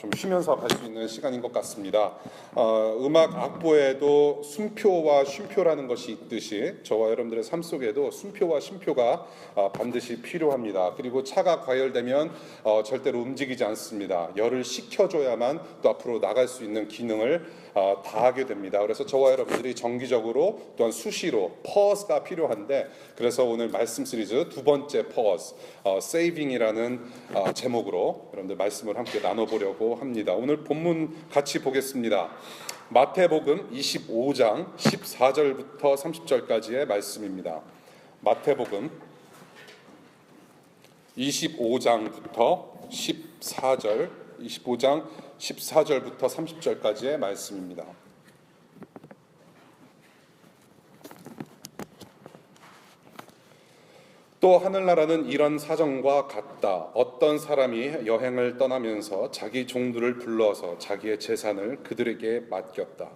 좀 쉬면서 갈 수 있는 시간인 것 같습니다. 음악 악보에도 순표와 쉼표라는 것이 있듯이 저와 여러분들의 삶 속에도 순표와 쉼표가 반드시 필요합니다. 그리고 차가 과열되면 절대로 움직이지 않습니다. 열을 식혀줘야만 또 앞으로 나갈 수 있는 기능을 다하게 됩니다. 그래서 저와 여러분들이 정기적으로 또한 수시로 pause가 필요한데, 그래서 오늘 말씀 시리즈 두 번째 pause, saving이라는 제목으로 여러분들 말씀을 함께 나눠보려고 합니다. 오늘 본문 같이 보겠습니다. 마태복음 25장 14절부터 30절까지의 말씀입니다. 마태복음 25장부터 14절, 25장 14절부터 30절까지의 말씀입니다. 또 하늘나라는 이런 사정과 같다. 어떤 사람이 여행을 떠나면서 자기 종들을 불러서 자기의 재산을 그들에게 맡겼다.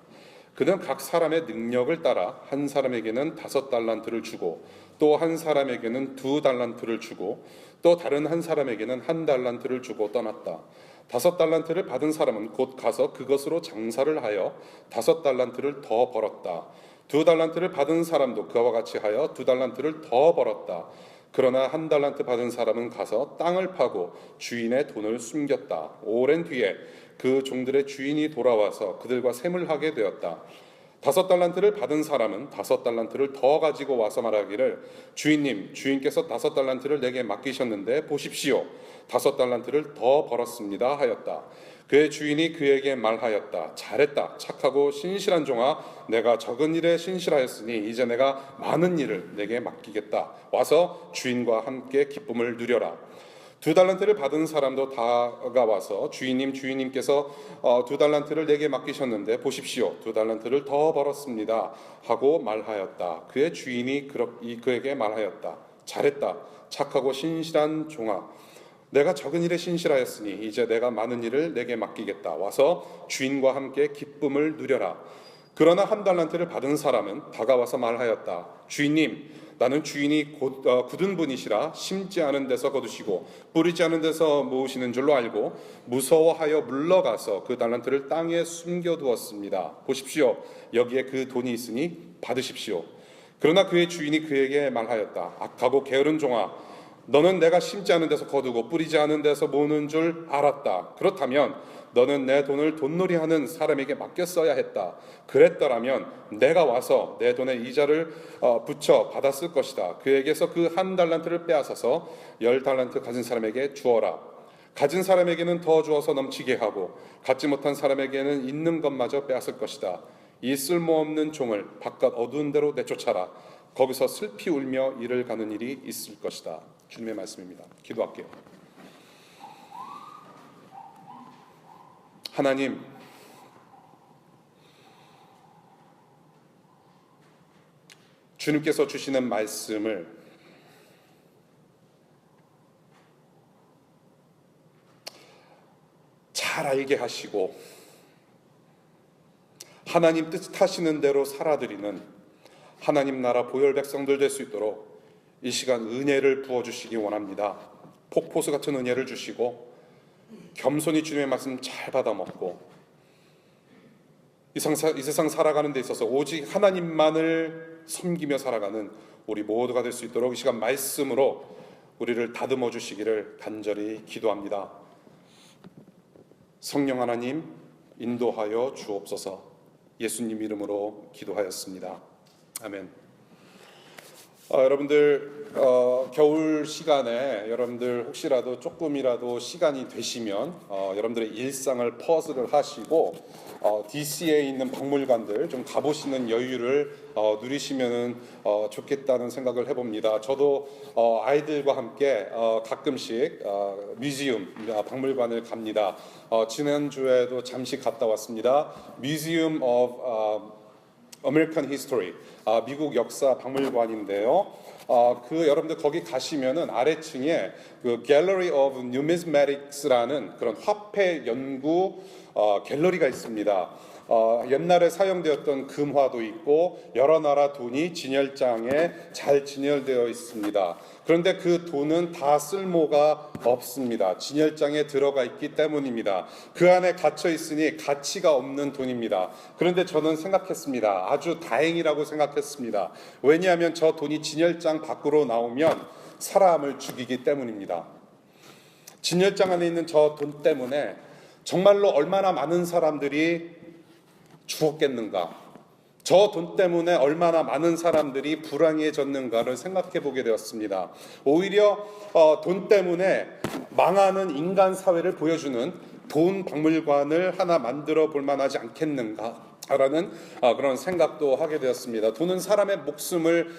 그는 각 사람의 능력을 따라 한 사람에게는 5달란트를 주고 또 한 사람에게는 2달란트를 주고 또 다른 한 사람에게는 1달란트를 주고 떠났다. 5달란트를 받은 사람은 곧 가서 그것으로 장사를 하여 5달란트를 더 벌었다. 2달란트를 받은 사람도 그와 같이 하여 2달란트를 더 벌었다. 그러나 1달란트 받은 사람은 가서 땅을 파고 주인의 돈을 숨겼다. 오랜 뒤에 그 종들의 주인이 돌아와서 그들과 셈을하게 되었다. 5달란트를 받은 사람은 5달란트를 더 가지고 와서 말하기를, 주인님, 주인께서 5달란트를 내게 맡기셨는데 보십시오, 5달란트를 더 벌었습니다 하였다. 그의 주인이 그에게 말하였다. 잘했다, 착하고 신실한 종아, 내가 적은 일에 신실하였으니 이제 내가 많은 일을 내게 맡기겠다. 와서 주인과 함께 기쁨을 누려라. 2달란트를 받은 사람도 다가와서 주인님께서 2달란트를 내게 맡기셨는데 보십시오, 2달란트를 더 벌었습니다 하고 말하였다. 그의 주인이 그에게 말하였다. 잘했다, 착하고 신실한 종아, 내가 적은 일에 신실하였으니 이제 내가 많은 일을 내게 맡기겠다. 와서 주인과 함께 기쁨을 누려라. 그러나 1달란트를 받은 사람은 다가와서 말하였다. 주인님, 나는 주인이 굳은 분이시라 심지 않은 데서 거두시고 뿌리지 않은 데서 모으시는 줄로 알고 무서워하여 물러가서 그 달란트를 땅에 숨겨두었습니다. 보십시오, 여기에 그 돈이 있으니 받으십시오. 그러나 그의 주인이 그에게 말하였다. 악하고 게으른 종아, 너는 내가 심지 않은 데서 거두고 뿌리지 않은 데서 모으는 줄 알았다. 그렇다면 너는 내 돈을 돈놀이하는 사람에게 맡겼어야 했다. 그랬더라면 내가 와서 내 돈의 이자를 붙여 받았을 것이다. 그에게서 그 1달란트를 빼앗아서 10달란트 가진 사람에게 주어라. 가진 사람에게는 더 주어서 넘치게 하고 갖지 못한 사람에게는 있는 것마저 빼앗을 것이다. 이 쓸모없는 종을 바깥 어두운 데로 내쫓아라. 거기서 슬피 울며 이를 가는 일이 있을 것이다. 주님의 말씀입니다. 기도할게요. 하나님, 주님께서 주시는 말씀을 잘 알게 하시고 하나님 뜻하시는 대로 살아드리는 하나님 나라 보혈 백성들 될 수 있도록 이 시간 은혜를 부어주시기 원합니다. 폭포수 같은 은혜를 주시고 겸손히 주님의 말씀 잘 받아먹고 이 세상 살아가는 데 있어서 오직 하나님만을 섬기며 살아가는 우리 모두가 될 수 있도록 이 시간 말씀으로 우리를 다듬어 주시기를 간절히 기도합니다. 성령 하나님 인도하여 주옵소서. 예수님 이름으로 기도하였습니다. 아멘. 여러분들 겨울 시간에 여러분들 혹시라도 조금이라도 시간이 되시면 여러분들의 일상을 퍼즐을 하시고 DC에 있는 박물관들 좀 가보시는 여유를 누리시면 좋겠다는 생각을 해봅니다. 저도 아이들과 함께 가끔씩 뮤지엄 박물관을 갑니다. 지난주에도 잠시 갔다 왔습니다. Museum of American History, 미국 역사 박물관인데요. 그 여러분들 거기 가시면은 아래층에 그 Gallery of Numismatics라는 그런 화폐 연구 갤러리가 있습니다. 옛날에 사용되었던 금화도 있고 여러 나라 돈이 진열장에 잘 진열되어 있습니다. 그런데 그 돈은 다 쓸모가 없습니다. 진열장에 들어가 있기 때문입니다. 그 안에 갇혀 있으니 가치가 없는 돈입니다. 그런데 저는 생각했습니다. 아주 다행이라고 생각했습니다. 왜냐하면 저 돈이 진열장 밖으로 나오면 사람을 죽이기 때문입니다. 진열장 안에 있는 저 돈 때문에 정말로 얼마나 많은 사람들이 죽었겠는가, 저 돈 때문에 얼마나 많은 사람들이 불행해졌는가를 생각해 보게 되었습니다. 오히려 돈 때문에 망하는 인간 사회를 보여주는 돈 박물관을 하나 만들어 볼 만하지 않겠는가 라는 그런 생각도 하게 되었습니다. 돈은 사람의 목숨을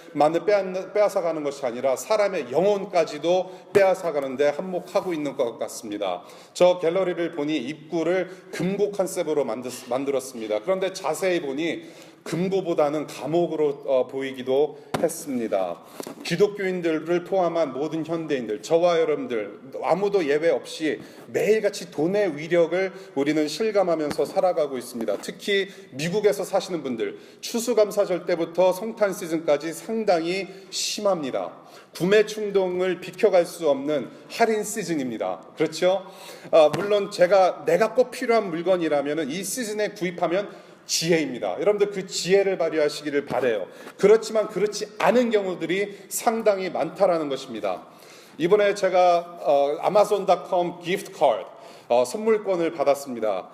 빼앗아가는 것이 아니라 사람의 영혼까지도 빼앗아가는데 한몫하고 있는 것 같습니다. 저 갤러리를 보니 입구를 금고 컨셉으로 만들었습니다. 그런데 자세히 보니 금고보다는 감옥으로 보이기도 했습니다. 기독교인들을 포함한 모든 현대인들, 저와 여러분들 아무도 예외 없이 매일같이 돈의 위력을 우리는 실감하면서 살아가고 있습니다. 특히 미국에서 사시는 분들, 추수감사절 때부터 성탄 시즌까지 상당히 심합니다. 구매 충동을 비켜갈 수 없는 할인 시즌입니다. 그렇죠? 물론 내가 꼭 필요한 물건이라면 이 시즌에 구입하면 지혜입니다. 여러분들 그 지혜를 발휘하시기를 바라요. 그렇지만 그렇지 않은 경우들이 상당히 많다라는 것입니다. 이번에 제가 아마존.com 기프트 카드 선물권을 받았습니다.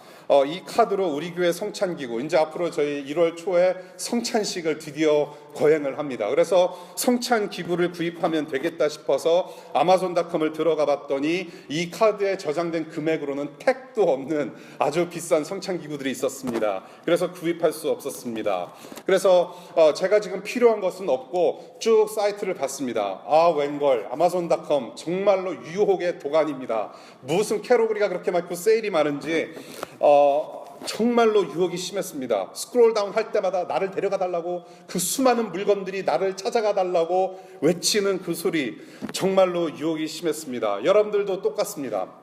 이 카드로 우리 교회 성찬기구, 이제 앞으로 저희 1월 초에 성찬식을 드디어 거행을 합니다. 그래서 성찬기구를 구입하면 되겠다 싶어서 아마존.com을 들어가 봤더니 이 카드에 저장된 금액으로는 택도 없는 아주 비싼 성찬기구들이 있었습니다. 그래서 구입할 수 없었습니다. 그래서 제가 지금 필요한 것은 없고 쭉 사이트를 봤습니다. 웬걸 아마존.com 정말로 유혹의 도가니입니다. 무슨 캐러고리가 그렇게 많고 세일이 많은지 정말로 유혹이 심했습니다. 스크롤 다운 할 때마다 나를 데려가 달라고, 그 수많은 물건들이 나를 찾아가 달라고 외치는 그 소리, 정말로 유혹이 심했습니다. 여러분들도 똑같습니다.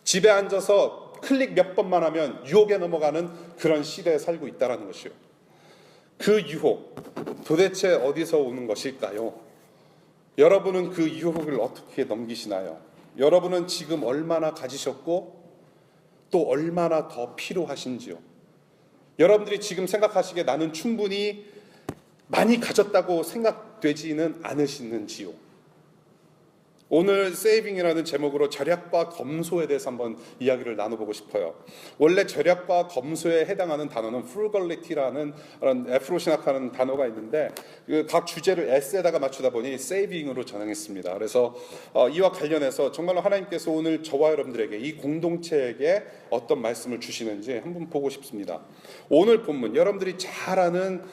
집에 앉아서 클릭 몇 번만 하면 유혹에 넘어가는 그런 시대에 살고 있다는 것이요. 그 유혹 도대체 어디서 오는 것일까요? 여러분은 그 유혹을 어떻게 넘기시나요? 여러분은 지금 얼마나 가지셨고 또 얼마나 더 필요하신지요? 여러분들이 지금 생각하시기에 나는 충분히 많이 가졌다고 생각되지는 않으시는지요? 오늘 세이빙이라는 제목으로 절약과 검소에 대해서 한번 이야기를 나눠보고 싶어요. 원래 절약과 검소에 해당하는 단어는 frugality,라는 F로 시작하는 단어가 있는데 각 주제를 S에다가 맞추다 보니 세이빙으로 전환했습니다. 그래서 이와 관련해서 정말로 하나님께서 오늘 저와 여러분들에게, 이 공동체에게 어떤 말씀을 주시는지 한번 보고 싶습니다. 오늘 본문 여러분들이 잘 아는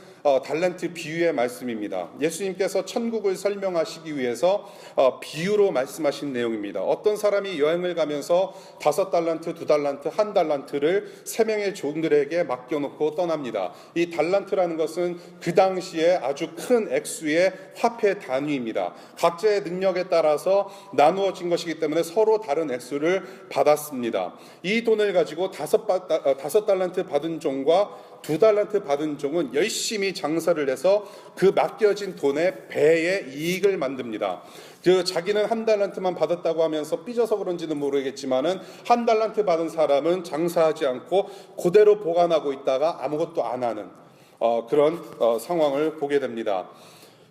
달란트 비유의 말씀입니다. 예수님께서 천국을 설명하시기 위해서 비유로 말씀하신 내용입니다. 어떤 사람이 여행을 가면서 5달란트, 2달란트, 1달란트를 3명의 종들에게 맡겨놓고 떠납니다. 이 달란트라는 것은 그 당시에 아주 큰 액수의 화폐 단위입니다. 각자의 능력에 따라서 나누어진 것이기 때문에 서로 다른 액수를 받았습니다. 이 돈을 가지고 5달란트 받은 종과 2달란트 받은 종은 열심히 장사를 해서 그 맡겨진 돈의 배의 이익을 만듭니다. 자기는 1달란트만 받았다고 하면서 삐져서 그런지는 모르겠지만은 1달란트 받은 사람은 장사하지 않고 그대로 보관하고 있다가 아무것도 안 하는 그런 상황을 보게 됩니다.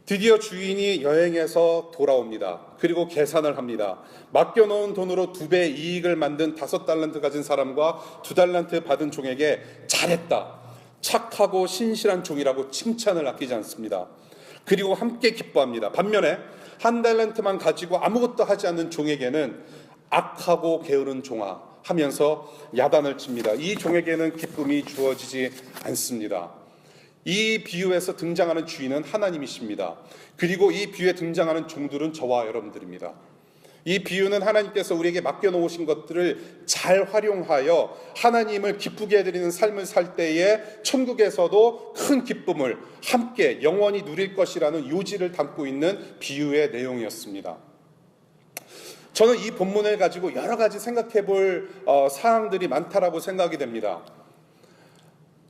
드디어 주인이 여행해서 돌아옵니다. 그리고 계산을 합니다. 맡겨놓은 돈으로 2배 이익을 만든 5달란트 가진 사람과 2달란트 받은 종에게 잘했다, 착하고 신실한 종이라고 칭찬을 아끼지 않습니다. 그리고 함께 기뻐합니다. 반면에 1달란트만 가지고 아무것도 하지 않는 종에게는 악하고 게으른 종아 하면서 야단을 칩니다. 이 종에게는 기쁨이 주어지지 않습니다. 이 비유에서 등장하는 주인은 하나님이십니다. 그리고 이 비유에 등장하는 종들은 저와 여러분들입니다. 이 비유는 하나님께서 우리에게 맡겨놓으신 것들을 잘 활용하여 하나님을 기쁘게 해드리는 삶을 살 때에 천국에서도 큰 기쁨을 함께 영원히 누릴 것이라는 요지를 담고 있는 비유의 내용이었습니다. 저는 이 본문을 가지고 여러 가지 생각해 볼 사항들이 많다라고 생각이 됩니다.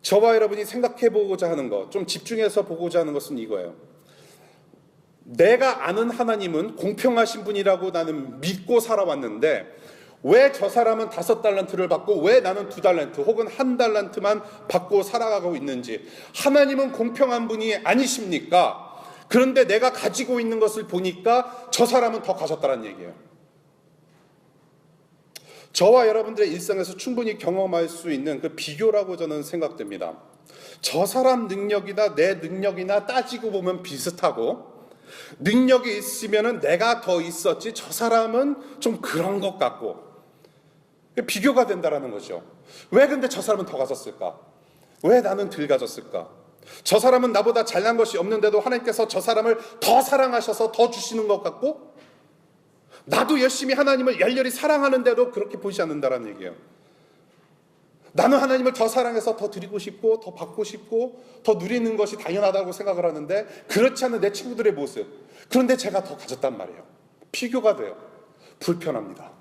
저와 여러분이 생각해 보고자 하는 것, 좀 집중해서 보고자 하는 것은 이거예요. 내가 아는 하나님은 공평하신 분이라고 나는 믿고 살아왔는데 왜 저 사람은 5달란트를 받고 왜 나는 2달란트 혹은 1달란트만 받고 살아가고 있는지, 하나님은 공평한 분이 아니십니까? 그런데 내가 가지고 있는 것을 보니까 저 사람은 더 가졌다는 얘기예요. 저와 여러분들의 일상에서 충분히 경험할 수 있는 그 비교라고 저는 생각됩니다. 저 사람 능력이나 내 능력이나 따지고 보면 비슷하고, 능력이 있으면 내가 더 있었지 저 사람은 좀 그런 것 같고, 비교가 된다라는 거죠. 왜 근데 저 사람은 더 가졌을까? 왜 나는 덜 가졌을까? 저 사람은 나보다 잘난 것이 없는데도 하나님께서 저 사람을 더 사랑하셔서 더 주시는 것 같고, 나도 열심히 하나님을 열렬히 사랑하는데도 그렇게 보이지 않는다라는 얘기예요. 나는 하나님을 더 사랑해서 더 드리고 싶고 더 받고 싶고 더 누리는 것이 당연하다고 생각을 하는데 그렇지 않은 내 친구들의 모습, 그런데 제가 더 가졌단 말이에요. 비교가 돼요. 불편합니다.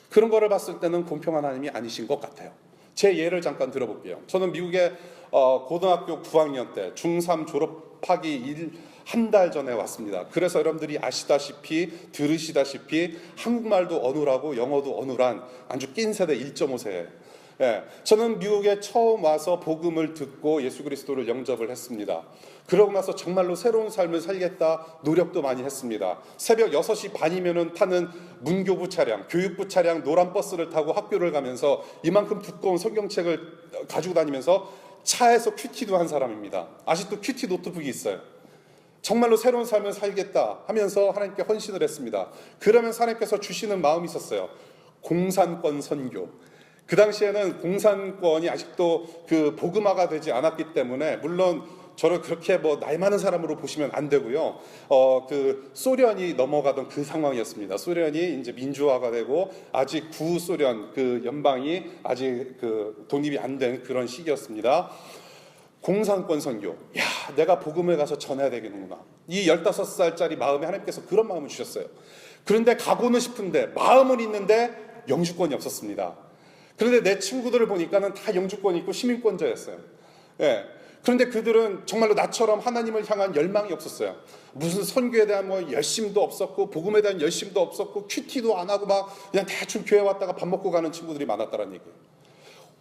그런 거를 봤을 때는 공평한 하나님이 아니신 것 같아요. 제 예를 잠깐 들어볼게요. 저는 미국에 고등학교 9학년 때 중3 졸업하기 한 달 전에 왔습니다. 그래서 여러분들이 아시다시피 들으시다시피 한국말도 어눌하고 영어도 어눌한 아주 낀 세대 1.5세. 저는 미국에 처음 와서 복음을 듣고 예수 그리스도를 영접을 했습니다. 그러고 나서 정말로 새로운 삶을 살겠다 노력도 많이 했습니다. 새벽 6시 반이면 타는 문교부 차량, 교육부 차량, 노란 버스를 타고 학교를 가면서 이만큼 두꺼운 성경책을 가지고 다니면서 차에서 큐티도 한 사람입니다. 아직도 큐티 노트북이 있어요. 정말로 새로운 삶을 살겠다 하면서 하나님께 헌신을 했습니다. 그러면서 하나님께서 주시는 마음이 있었어요. 공산권 선교. 그 당시에는 공산권이 아직도 그 복음화가 되지 않았기 때문에, 물론 저를 그렇게 나이 많은 사람으로 보시면 안 되고요. 그 소련이 넘어가던 그 상황이었습니다. 소련이 이제 민주화가 되고 아직 구소련 그 연방이 아직 그 독립이 안 된 그런 시기였습니다. 공산권 선교. 야, 내가 복음을 가서 전해야 되겠구나. 이 15살짜리 마음에 하나님께서 그런 마음을 주셨어요. 그런데 가고는 싶은데 마음은 있는데 영주권이 없었습니다. 그런데 내 친구들을 보니까는 다 영주권이 있고 시민권자였어요. 그런데 그들은 정말로 나처럼 하나님을 향한 열망이 없었어요. 무슨 선교에 대한 열심도 없었고 복음에 대한 열심도 없었고 큐티도 안 하고 막 그냥 대충 교회 왔다가 밥 먹고 가는 친구들이 많았다는 얘기예요.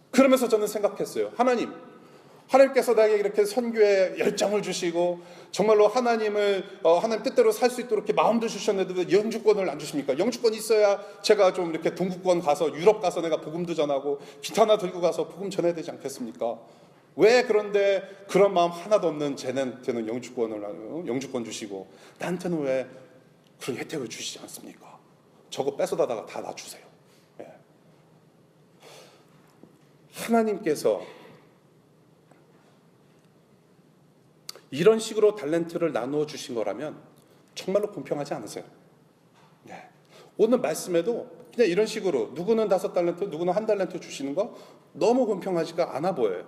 그러면서 저는 생각했어요. 하나님께서 나에게 이렇게 선교에 열정을 주시고 정말로 하나님 뜻대로 살 수 있도록 이렇게 마음도 주셨는데 왜 영주권을 안 주십니까? 영주권이 있어야 제가 좀 이렇게 동구권 가서 유럽 가서 내가 복음도 전하고 기타 하나 들고 가서 복음 전해야 되지 않겠습니까? 왜 그런데 그런 마음 하나도 없는 쟤한테는 영주권 주시고 나한테는 왜 그런 혜택을 주시지 않습니까? 저거 뺏어다가 다 놔주세요. 하나님께서 이런 식으로 달란트를 나누어 주신 거라면 정말로 공평하지 않으세요? 오늘 말씀에도 그냥 이런 식으로 누구는 5달란트, 누구는 1달란트 주시는 거 너무 공평하지가 않아 보여요.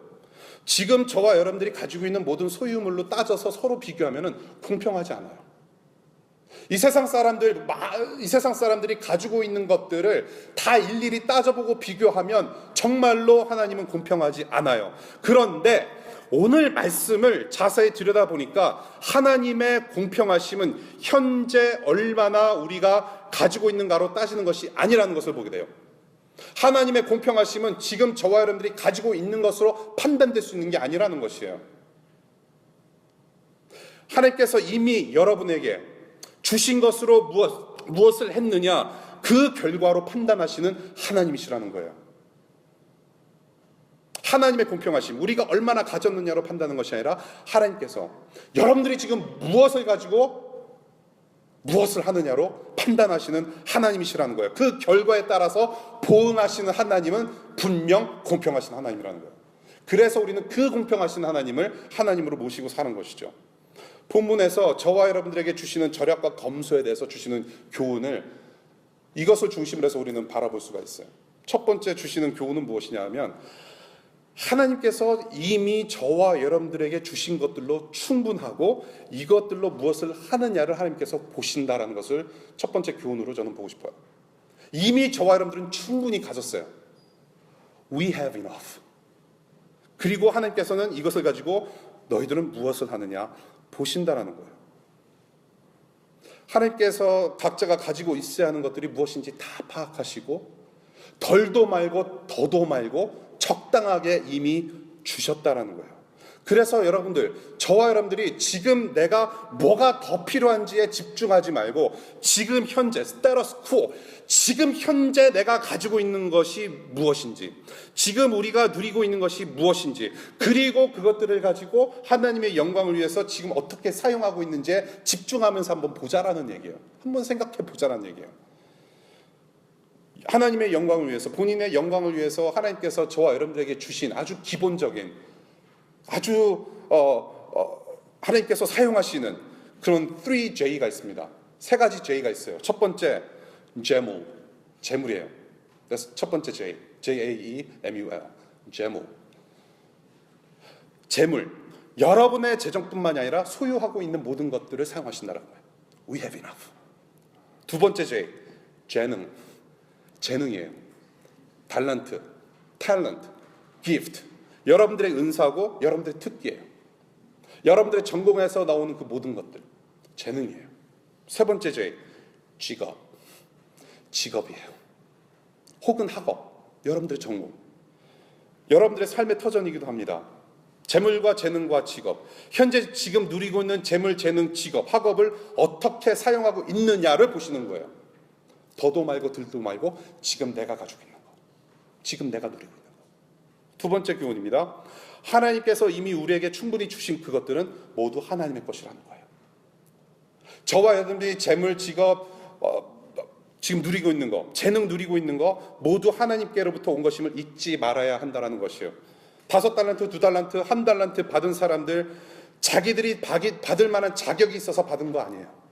지금 저와 여러분들이 가지고 있는 모든 소유물로 따져서 서로 비교하면 공평하지 않아요. 이 세상 사람들이 가지고 있는 것들을 다 일일이 따져보고 비교하면 정말로 하나님은 공평하지 않아요. 그런데 오늘 말씀을 자세히 들여다보니까 하나님의 공평하심은 현재 얼마나 우리가 가지고 있는가로 따지는 것이 아니라는 것을 보게 돼요. 하나님의 공평하심은 지금 저와 여러분들이 가지고 있는 것으로 판단될 수 있는 게 아니라는 것이에요. 하나님께서 이미 여러분에게 주신 것으로 무엇을 했느냐, 그 결과로 판단하시는 하나님이시라는 거예요. 하나님의 공평하심, 우리가 얼마나 가졌느냐로 판단하는 것이 아니라 하나님께서 여러분들이 지금 무엇을 가지고 무엇을 하느냐로 판단하시는 하나님이시라는 거예요. 그 결과에 따라서 보응하시는 하나님은 분명 공평하신 하나님이라는 거예요. 그래서 우리는 그 공평하신 하나님을 하나님으로 모시고 사는 것이죠. 본문에서 저와 여러분들에게 주시는 절약과 검소에 대해서 주시는 교훈을 이것을 중심으로 해서 우리는 바라볼 수가 있어요. 첫 번째 주시는 교훈은 무엇이냐 하면 하나님께서 이미 저와 여러분들에게 주신 것들로 충분하고 이것들로 무엇을 하느냐를 하나님께서 보신다라는 것을 첫 번째 교훈으로 저는 보고 싶어요. 이미 저와 여러분들은 충분히 가졌어요. We have enough. 그리고 하나님께서는 이것을 가지고 너희들은 무엇을 하느냐 보신다라는 거예요. 하나님께서 각자가 가지고 있어야 하는 것들이 무엇인지 다 파악하시고 덜도 말고 더도 말고 적당하게 이미 주셨다라는 거예요. 그래서 여러분들, 저와 여러분들이 지금 내가 뭐가 더 필요한지에 집중하지 말고 지금 현재 스테러스 퀘어, 지금 현재 내가 가지고 있는 것이 무엇인지, 지금 우리가 누리고 있는 것이 무엇인지, 그리고 그것들을 가지고 하나님의 영광을 위해서 지금 어떻게 사용하고 있는지에 집중하면서 한번 보자라는 얘기예요. 한번 생각해 보자라는 얘기예요. 하나님의 영광을 위해서, 본인의 영광을 위해서 하나님께서 저와 여러분들에게 주신 아주 기본적인, 아주 하나님께서 사용하시는 그런 3J가 있습니다. 세 가지 J가 있어요. 첫 번째 재물, 재물이에요. 그래서 첫 번째 J, J-A-E-M-U-L, 재물. 재물, 여러분의 재정뿐만이 아니라 소유하고 있는 모든 것들을 사용하신다는 거예요. We have enough. 두 번째 J, 재능, 재능이에요. 달란트, 탤런트, 기프트. 여러분들의 은사고 여러분들의 특기예요. 여러분들의 전공에서 나오는 그 모든 것들, 재능이에요. 세 번째 J, 직업, 직업이에요. 혹은 학업, 여러분들의 전공. 여러분들의 삶의 터전이기도 합니다. 재물과 재능과 직업, 현재 지금 누리고 있는 재물, 재능, 직업, 학업을 어떻게 사용하고 있느냐를 보시는 거예요. 더도 말고 덜도 말고 지금 내가 가지고 있는 거, 지금 내가 누리고 있는 거. 두 번째 교훈입니다. 하나님께서 이미 우리에게 충분히 주신 그것들은 모두 하나님의 것이라는 거예요. 저와 여러분들이 재물, 직업, 지금 누리고 있는 거, 재능 누리고 있는 거 모두 하나님께로부터 온 것임을 잊지 말아야 한다는 것이에요. 5달란트, 2달란트, 1달란트 받은 사람들, 자기들이 받을 만한 자격이 있어서 받은 거 아니에요.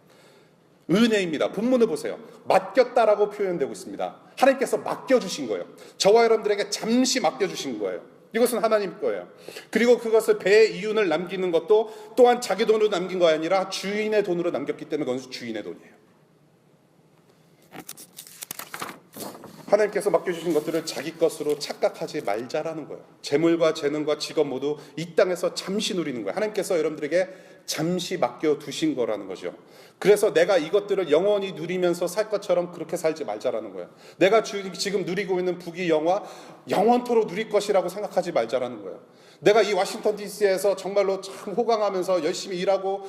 은혜입니다. 본문을 보세요. 맡겼다라고 표현되고 있습니다. 하나님께서 맡겨주신 거예요. 저와 여러분들에게 잠시 맡겨주신 거예요. 이것은 하나님 거예요. 그리고 그것을 배의 이윤을 남기는 것도 또한 자기 돈으로 남긴 거 아니라 주인의 돈으로 남겼기 때문에 그것은 주인의 돈이에요. 하나님께서 맡겨주신 것들을 자기 것으로 착각하지 말자라는 거예요. 재물과 재능과 직업 모두 이 땅에서 잠시 누리는 거예요. 하나님께서 여러분들에게 잠시 맡겨두신 거라는 거죠. 그래서 내가 이것들을 영원히 누리면서 살 것처럼 그렇게 살지 말자라는 거예요. 내가 지금 누리고 있는 부귀 영화 영원토록 누릴 것이라고 생각하지 말자라는 거예요. 내가 이 워싱턴 DC에서 정말로 참 호강하면서 열심히 일하고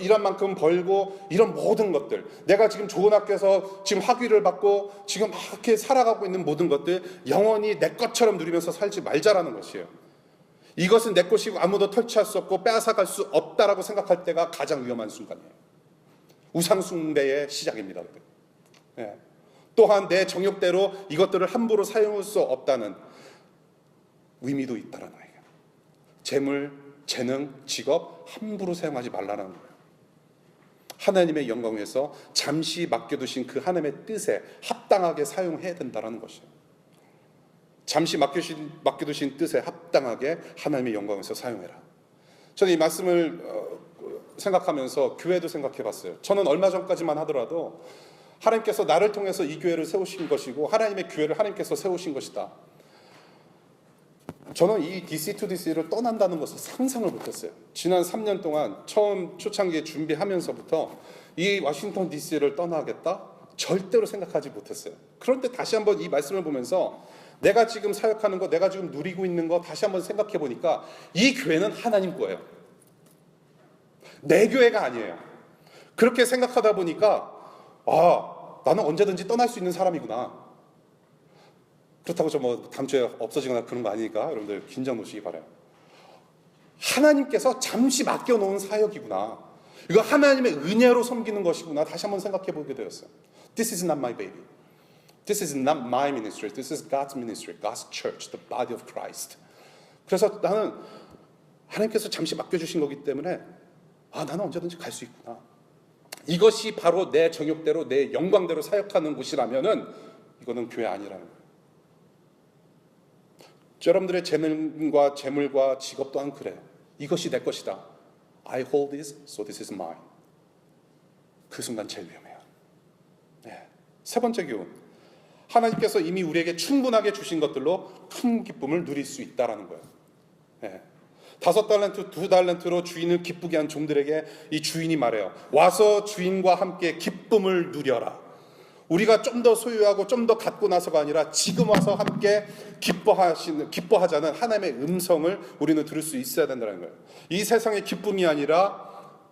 일한 만큼 벌고 이런 모든 것들, 내가 지금 좋은 학교에서 지금 학위를 받고 지금 막 이렇게 살아가고 있는 모든 것들 영원히 내 것처럼 누리면서 살지 말자라는 것이에요. 이것은 내 것이고 아무도 털취할 수 없고 빼앗아갈 수 없다라고 생각할 때가 가장 위험한 순간이에요. 우상숭배의 시작입니다. 네. 또한 내 정욕대로 이것들을 함부로 사용할 수 없다는 의미도 있다라는 거예요. 재물, 재능, 직업 함부로 사용하지 말라는 거예요. 하나님의 영광을 위해서 잠시 맡겨두신 그 하나님의 뜻에 합당하게 사용해야 된다는 것이에요. 잠시 맡겨두신 뜻에 합당하게 하나님의 영광을 위해서 사용해라. 저는 이 말씀을 생각하면서 교회도 생각해봤어요. 저는 얼마 전까지만 하더라도 하나님께서 나를 통해서 이 교회를 세우신 것이고 하나님의 교회를 하나님께서 세우신 것이다. 저는 이 DC2DC를 떠난다는 것을 상상을 못했어요. 지난 3년 동안 처음 초창기에 준비하면서부터 이 워싱턴 DC를 떠나겠다? 절대로 생각하지 못했어요. 그런데 다시 한번 이 말씀을 보면서 내가 지금 사역하는 거, 내가 지금 누리고 있는 거 다시 한번 생각해 보니까 이 교회는 하나님 거예요. 내 교회가 아니에요. 그렇게 생각하다 보니까 나는 언제든지 떠날 수 있는 사람이구나. 그렇다고 저 뭐 다음 주에 없어지거나 그런 거 아니니까 여러분들 긴장 놓으시기 바라요. 하나님께서 잠시 맡겨놓은 사역이구나. 이거 하나님의 은혜로 섬기는 것이구나. 다시 한번 생각해 보게 되었어요. This is not my baby. This is not my ministry. This is God's ministry. God's church. The body of Christ. 그래서 나는 하나님께서 잠시 맡겨주신 거기 때문에 아, 나는 언제든지 갈 수 있구나. 이것이 바로 내 정욕대로 내 영광대로 사역하는 곳이라면은 이거는 교회 아니라는 거예요. 여러분들의 재물과 직업 또한 그래요. 이것이 내 것이다. I hold this, so this is mine. 그 순간 제일 위험해요. 네. 세 번째 교훈. 하나님께서 이미 우리에게 충분하게 주신 것들로 큰 기쁨을 누릴 수 있다라는 거예요. 네. 5달란트, 2달란트로 주인을 기쁘게 한 종들에게 이 주인이 말해요. 와서 주인과 함께 기쁨을 누려라. 우리가 좀 더 소유하고 좀 더 갖고 나서가 아니라 지금 와서 함께 기뻐하자는 하나님의 음성을 우리는 들을 수 있어야 된다는 거예요. 이 세상의 기쁨이 아니라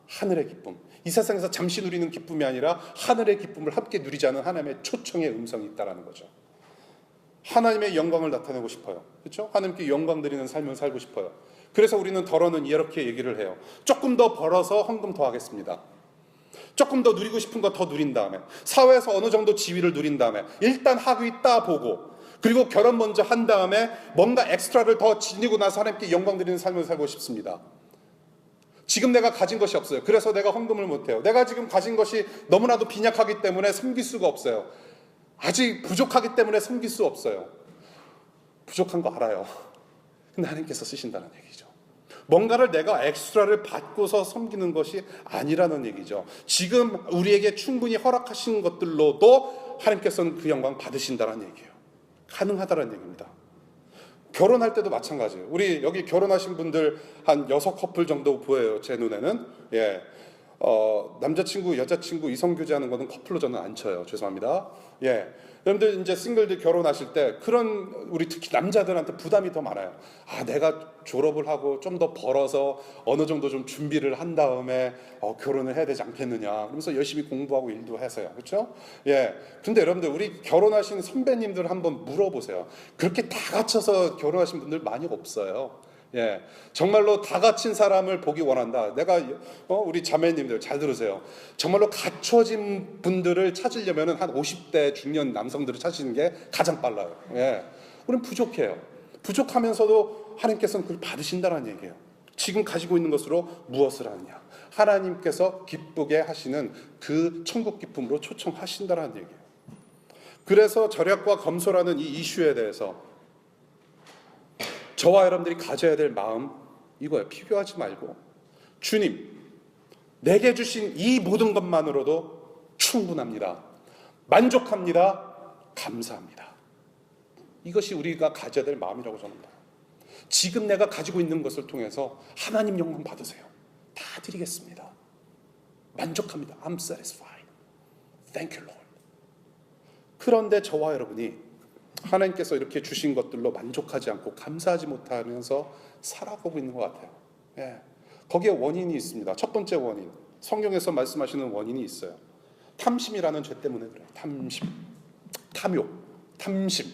하늘의 기쁨. 이 세상에서 잠시 누리는 기쁨이 아니라 하늘의 기쁨을 함께 누리자는 하나님의 초청의 음성이 있다는 거죠. 하나님의 영광을 나타내고 싶어요. 그렇죠? 하나님께 영광 드리는 삶을 살고 싶어요. 그래서 우리는 더러는 이렇게 얘기를 해요. 조금 더 벌어서 헌금 더 하겠습니다. 조금 더 누리고 싶은 거 더 누린 다음에, 사회에서 어느 정도 지위를 누린 다음에, 일단 학위 따보고, 그리고 결혼 먼저 한 다음에 뭔가 엑스트라를 더 지니고 나서 하나님께 영광 드리는 삶을 살고 싶습니다. 지금 내가 가진 것이 없어요. 그래서 내가 헌금을 못해요. 내가 지금 가진 것이 너무나도 빈약하기 때문에 섬길 수가 없어요. 아직 부족하기 때문에 섬길 수 없어요. 부족한 거 알아요. 근데 하나님께서 쓰신다는 얘기죠. 뭔가를 내가 엑스트라를 받고서 섬기는 것이 아니라는 얘기죠. 지금 우리에게 충분히 허락하신 것들로도 하나님께서는 그 영광 받으신다는 얘기예요. 가능하다는 얘기입니다. 결혼할 때도 마찬가지예요. 우리 여기 결혼하신 분들 한 6커플 정도 보여요. 제 눈에는. 예. 남자친구, 여자친구 이성교제하는 거는 커플로 저는 안 쳐요. 죄송합니다. 예. 여러분들 이제 싱글들 결혼하실 때 그런 우리 특히 남자들한테 부담이 더 많아요. 아, 내가 졸업을 하고 좀 더 벌어서 어느 정도 좀 준비를 한 다음에 결혼을 해야 되지 않겠느냐. 그러면서 열심히 공부하고 일도 하세요. 그렇죠? 예. 근데 여러분들 우리 결혼하신 선배님들 한번 물어보세요. 그렇게 다 갖춰서 결혼하신 분들 많이 없어요. 예, 정말로 다 갖춘 사람을 보기 원한다. 내가 우리 자매님들 잘 들으세요. 정말로 갖춰진 분들을 찾으려면 한 50대 중년 남성들을 찾으시는 게 가장 빨라요. 예, 우리는 부족해요. 부족하면서도 하나님께서는 그걸 받으신다는 얘기예요. 지금 가지고 있는 것으로 무엇을 하느냐. 하나님께서 기쁘게 하시는 그 천국 기쁨으로 초청하신다는 얘기예요. 그래서 절약과 검소라는 이 이슈에 대해서 저와 여러분들이 가져야 될 마음 이거예요. 비교하지 말고 주님, 내게 주신 이 모든 것만으로도 충분합니다. 만족합니다. 감사합니다. 이것이 우리가 가져야 될 마음이라고 저는 봐요. 지금 내가 가지고 있는 것을 통해서 하나님 영광 받으세요. 다 드리겠습니다. 만족합니다. I'm satisfied. Thank you, Lord. 그런데 저와 여러분이 하나님께서 이렇게 주신 것들로 만족하지 않고 감사하지 못하면서 살아가고 있는 것 같아요. 예. 거기에 원인이 있습니다. 첫 번째 원인, 성경에서 말씀하시는 원인이 있어요. 탐심이라는 죄 때문에 그래요. 탐심, 탐욕, 탐심.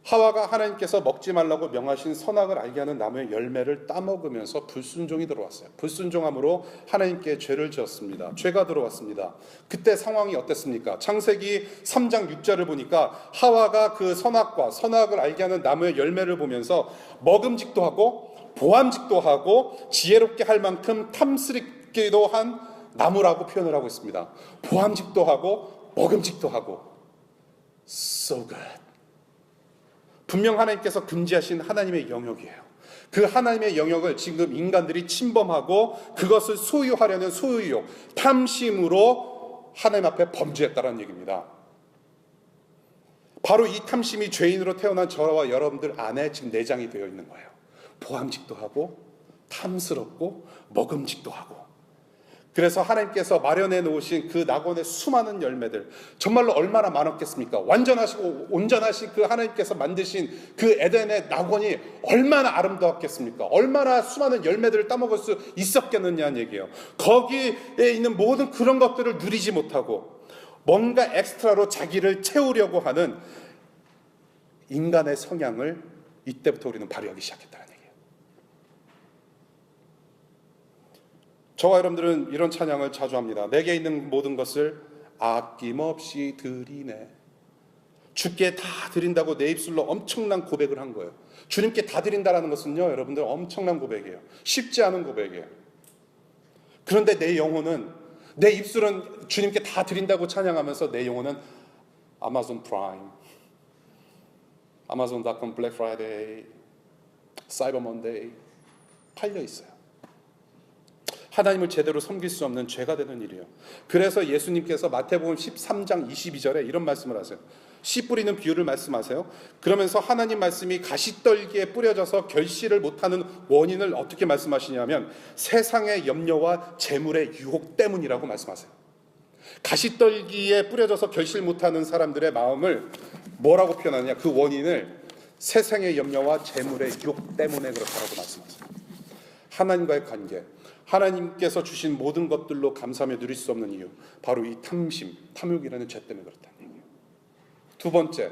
하와가 하나님께서 먹지 말라고 명하신 선악을 알게 하는 나무의 열매를 따먹으면서 불순종이 들어왔어요. 불순종함으로 하나님께 죄를 지었습니다. 죄가 들어왔습니다. 그때 상황이 어땠습니까? 창세기 3장 6절을 보니까 하와가 그 선악을 알게 하는 나무의 열매를 보면서 먹음직도 하고 보암직도 하고 지혜롭게 할 만큼 탐스럽기도 한 나무라고 표현을 하고 있습니다. 보암직도 하고 먹음직도 하고 So good. 분명 하나님께서 금지하신 하나님의 영역이에요. 그 하나님의 영역을 지금 인간들이 침범하고 그것을 소유하려는 소유욕, 탐심으로 하나님 앞에 범죄했다는 얘기입니다. 바로 이 탐심이 죄인으로 태어난 저와 여러분들 안에 지금 내장이 되어 있는 거예요. 보암직도 하고 탐스럽고 먹음직도 하고. 그래서 하나님께서 마련해 놓으신 그 낙원의 수많은 열매들 정말로 얼마나 많았겠습니까? 완전하시고 온전하신 그 하나님께서 만드신 그 에덴의 낙원이 얼마나 아름다웠겠습니까? 얼마나 수많은 열매들을 따먹을 수 있었겠느냐는 얘기예요. 거기에 있는 모든 그런 것들을 누리지 못하고 뭔가 엑스트라로 자기를 채우려고 하는 인간의 성향을 이때부터 우리는 발휘하기 시작했다는 얘기예요. 저와 여러분들은 이런 찬양을 자주 합니다. 내게 있는 모든 것을 아낌없이 드리네. 주께 다 드린다고 내 입술로 엄청난 고백을 한 거예요. 주님께 다 드린다는 것은요, 여러분들 엄청난 고백이에요. 쉽지 않은 고백이에요. 그런데 내 영혼은, 내 입술은 주님께 다 드린다고 찬양하면서 내 영혼은 아마존 프라임, 아마존.com 블랙 프라이데이, 사이버 먼데이 팔려 있어요. 하나님을 제대로 섬길 수 없는 죄가 되는 일이에요. 그래서 예수님께서 마태복음 13장 22절에 이런 말씀을 하세요. 씨 뿌리는 비유를 말씀하세요. 그러면서 하나님 말씀이 가시떨기에 뿌려져서 결실을 못하는 원인을 어떻게 말씀하시냐면 세상의 염려와 재물의 유혹 때문이라고 말씀하세요. 가시떨기에 뿌려져서 결실 못하는 사람들의 마음을 뭐라고 표현하느냐, 그 원인을 세상의 염려와 재물의 유혹 때문에 그렇다고 말씀하세요. 하나님과의 관계, 하나님께서 주신 모든 것들로 감사하며 누릴 수 없는 이유, 바로 이 탐심, 탐욕이라는 죄 때문에 그렇다는 얘기예요. 두 번째,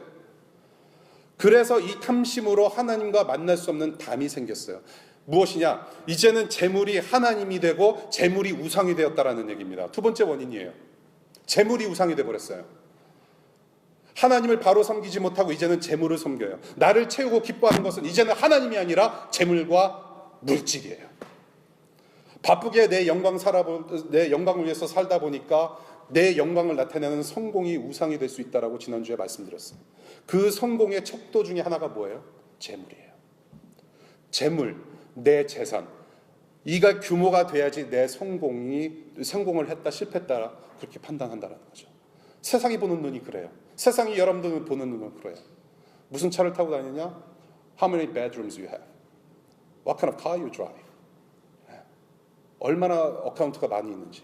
그래서 이 탐심으로 하나님과 만날 수 없는 담이 생겼어요. 무엇이냐? 이제는 재물이 하나님이 되고 재물이 우상이 되었다라는 얘기입니다. 두 번째 원인이에요. 재물이 우상이 되어버렸어요. 하나님을 바로 섬기지 못하고 이제는 재물을 섬겨요. 나를 채우고 기뻐하는 것은 이제는 하나님이 아니라 재물과 물질이에요. 바쁘게 내 영광을 위해서 살다 보니까 내 영광을 나타내는 성공이 우상이 될 수 있다라고 지난주에 말씀드렸어요. 그 성공의 척도 중에 하나가 뭐예요? 재물이에요. 재물, 내 재산, 이가 규모가 돼야지 내 성공을 했다 실패했다 그렇게 판단한다라는 거죠. 세상이 보는 눈이 그래요. 세상이 여러분들 보는 눈은 그래요. 무슨 차를 타고 다니냐? How many bedrooms you have? What kind of car you drive? 얼마나 어카운트가 많이 있는지,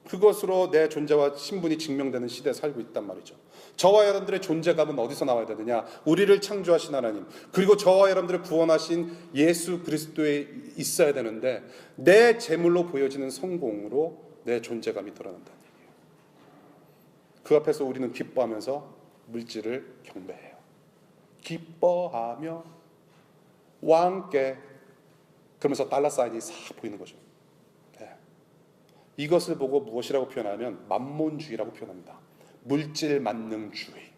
그것으로 내 존재와 신분이 증명되는 시대에 살고 있단 말이죠. 저와 여러분들의 존재감은 어디서 나와야 되느냐? 우리를 창조하신 하나님, 그리고 저와 여러분들을 구원하신 예수 그리스도에 있어야 되는데, 내 재물로 보여지는 성공으로 내 존재감이 드러난다는 얘기예요. 그 앞에서 우리는 기뻐하면서 물질을 경배해요. 기뻐하며 왕께, 그러면서 달러 사인이 싹 보이는 거죠. 네. 이것을 보고 무엇이라고 표현하면 만몬주의라고 표현합니다. 물질 만능주의.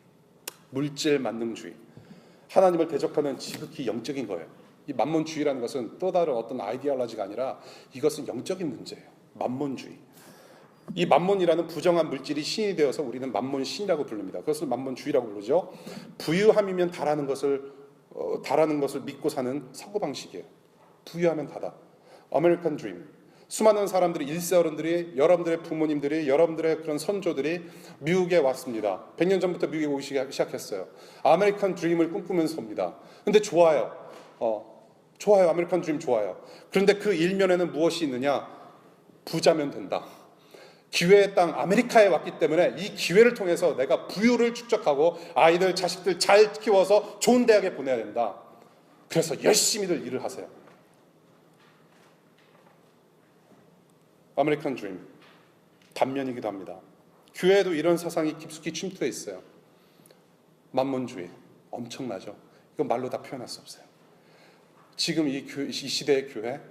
물질 만능주의. 하나님을 대적하는 지극히 영적인 거예요. 이 만몬주의라는 것은 또 다른 어떤 아이디올로지가 아니라 이것은 영적인 문제예요. 만몬주의. 이 만몬이라는 부정한 물질이 신이 되어서 우리는 만몬신이라고 부릅니다. 그것을 만몬주의라고 부르죠. 부유함이면 다라는 것을 믿고 사는 사고방식이에요. 부유하면 다다. 아메리칸 드림. 수많은 사람들이, 일세어른들이, 여러분들의 부모님들이, 여러분들의 그런 선조들이 미국에 왔습니다. 100년 전부터 미국에 오기 시작했어요. 아메리칸 드림을 꿈꾸면서 옵니다. 근데 좋아요. 좋아요. 아메리칸 드림 좋아요. 그런데 그 일면에는 무엇이 있느냐? 부자면 된다. 기회의 땅 아메리카에 왔기 때문에 이 기회를 통해서 내가 부유를 축적하고 아이들, 자식들 잘 키워서 좋은 대학에 보내야 된다. 그래서 열심히들 일을 하세요. 아메리칸 드림, 단면이기도 합니다. 교회에도 이런 사상이 깊숙이 침투해 있어요. 만몬주의, 엄청나죠. 이건 말로 다 표현할 수 없어요. 지금 이 시대의 교회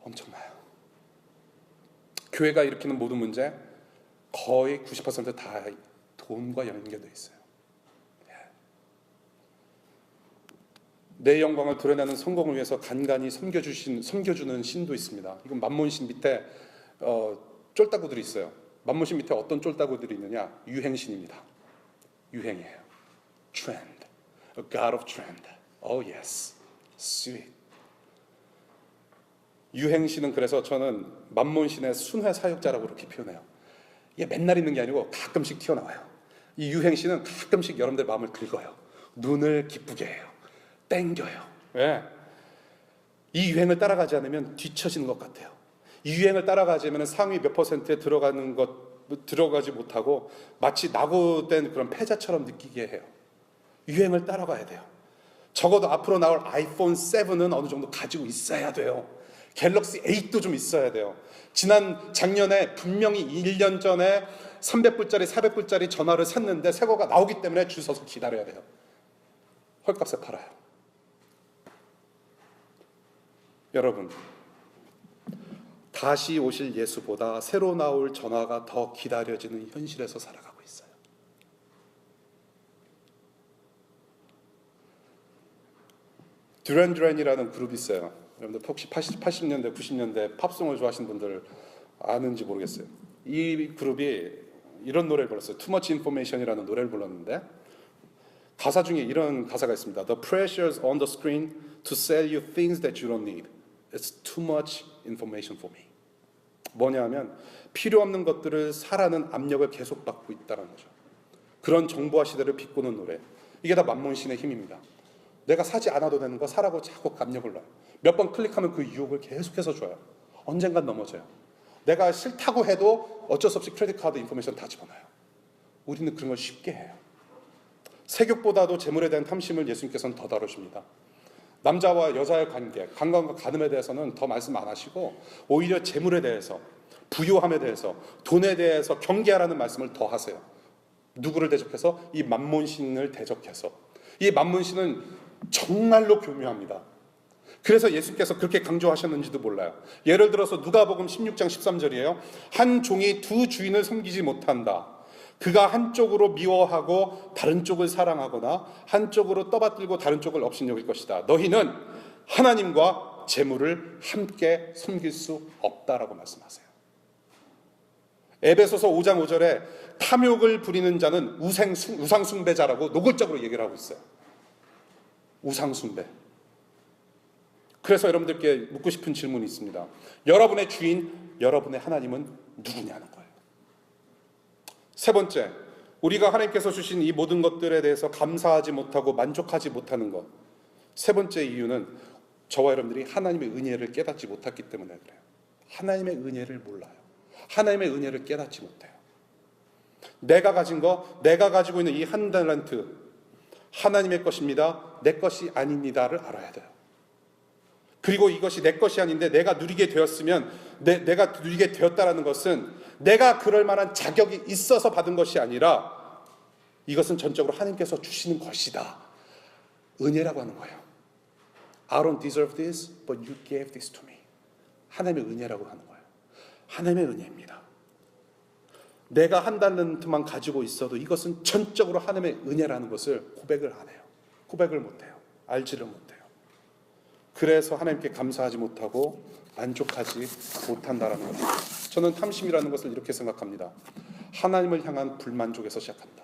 엄청나요. 교회가 일으키는 모든 문제 거의 90% 다 돈과 연결되어 있어요. 내 영광을 드러내는 성공을 위해서 간간히 섬겨주는 신도 있습니다. 이건 만몬신 밑에 쫄따구들이 있어요. 만몬신 밑에 어떤 쫄따구들이 있느냐? 유행신입니다. 유행이에요. Trend. A God of trend. Oh yes. Sweet. 유행신은 그래서 저는 만몬신의 순회 사역자라고 그렇게 표현해요. 이게 맨날 있는 게 아니고 가끔씩 튀어나와요. 이 유행신은 가끔씩 여러분들 마음을 긁어요. 눈을 기쁘게 해요. 땡겨요. 왜? 이 유행을 따라가지 않으면 뒤처지는 것 같아요. 이 유행을 따라가지면 상위 몇 %에 들어가지 못하고 마치 낙오된 그런 패자처럼 느끼게 해요. 유행을 따라가야 돼요. 적어도 앞으로 나올 아이폰 7은 어느 정도 가지고 있어야 돼요. 갤럭시 8도 좀 있어야 돼요. 작년에 분명히 1년 전에 300불짜리 400불짜리 전화를 샀는데 새 거가 나오기 때문에 줄 서서 기다려야 돼요. 헐값에 팔아요. 여러분, 다시 오실 예수보다 새로 나올 전화가 더 기다려지는 현실에서 살아가고 있어요. 듀란 듀란이라는 그룹이 있어요. 여러분들 혹시 80년대, 90년대 팝송을 좋아하시는 분들 아는지 모르겠어요. 이 그룹이 이런 노래를 불렀어요. Too Much Information이라는 노래를 불렀는데 가사 중에 이런 가사가 있습니다. The pressures on the screen to sell you things that you don't need. It's too much information for me. 뭐냐 하면 필요 없는 것들을 사라는 압력을 계속 받고 있다는 거죠. 그런 정보화 시대를 비꼬는 노래. 이게 다 만몬신의 힘입니다. 내가 사지 않아도 되는 거 사라고 자꾸 압력을 놔요. 몇 번 클릭하면 그 유혹을 계속해서 줘요. 언젠간 넘어져요. 내가 싫다고 해도 어쩔 수 없이 크레딧 카드 인포메이션 다 집어넣어요. 우리는 그런 걸 쉽게 해요. 세욕보다도 재물에 대한 탐심을 예수님께서는 더 다루십니다. 남자와 여자의 관계, 강간과 간음에 대해서는 더 말씀 안 하시고 오히려 재물에 대해서, 부요함에 대해서, 돈에 대해서 경계하라는 말씀을 더 하세요. 누구를 대적해서? 이 만몬신을 대적해서. 이 만몬신은 정말로 교묘합니다. 그래서 예수께서 그렇게 강조하셨는지도 몰라요. 예를 들어서 누가복음 16장 13절이에요. 한 종이 두 주인을 섬기지 못한다. 그가 한쪽으로 미워하고 다른 쪽을 사랑하거나 한쪽으로 떠받들고 다른 쪽을 업신여길 것이다. 너희는 하나님과 재물을 함께 섬길 수 없다라고 말씀하세요. 에베소서 5장 5절에 탐욕을 부리는 자는 우상숭배자라고 노골적으로 얘기를 하고 있어요. 우상숭배. 그래서 여러분들께 묻고 싶은 질문이 있습니다. 여러분의 주인, 여러분의 하나님은 누구냐는 거예요. 세 번째, 우리가 하나님께서 주신 이 모든 것들에 대해서 감사하지 못하고 만족하지 못하는 것. 세 번째 이유는 저와 여러분들이 하나님의 은혜를 깨닫지 못했기 때문에 그래요. 하나님의 은혜를 몰라요. 하나님의 은혜를 깨닫지 못해요. 내가 가진 거, 내가 가지고 있는 이 한 달란트 하나님의 것입니다. 내 것이 아닙니다를 알아야 돼요. 그리고 이것이 내 것이 아닌데 내가 누리게 되었으면 내가 누리게 되었다라는 것은 내가 그럴 만한 자격이 있어서 받은 것이 아니라 이것은 전적으로 하나님께서 주시는 것이다. 은혜라고 하는 거예요. I don't deserve this, but you gave this to me. 하나님의 은혜라고 하는 거예요. 하나님의 은혜입니다. 내가 한 달란트만 가지고 있어도 이것은 전적으로 하나님의 은혜라는 것을 고백을 안 해요. 고백을 못해요. 알지를 못해요. 그래서 하나님께 감사하지 못하고 만족하지 못한다라는 겁니다. 저는 탐심이라는 것을 이렇게 생각합니다. 하나님을 향한 불만족에서 시작한다.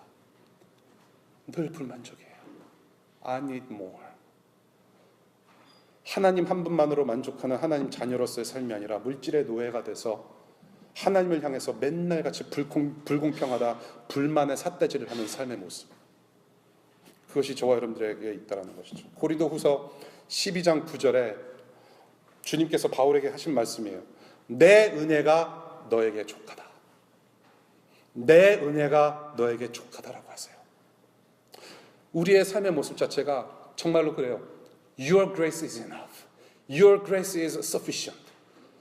늘 불만족이에요. I need more. 하나님 한 분만으로 만족하는 하나님 자녀로서의 삶이 아니라 물질의 노예가 돼서 하나님을 향해서 맨날 같이 불공평하다, 불만의 삿대질을 하는 삶의 모습. 그것이 저와 여러분들에게 있다는 것이죠. 고린도후서 12장 9절에 주님께서 바울에게 하신 말씀이에요. 내 은혜가 너에게 족하다. 내 은혜가 너에게 족하다라고 하세요. 우리의 삶의 모습 자체가 정말로 그래요. Your grace is enough. Your grace is sufficient.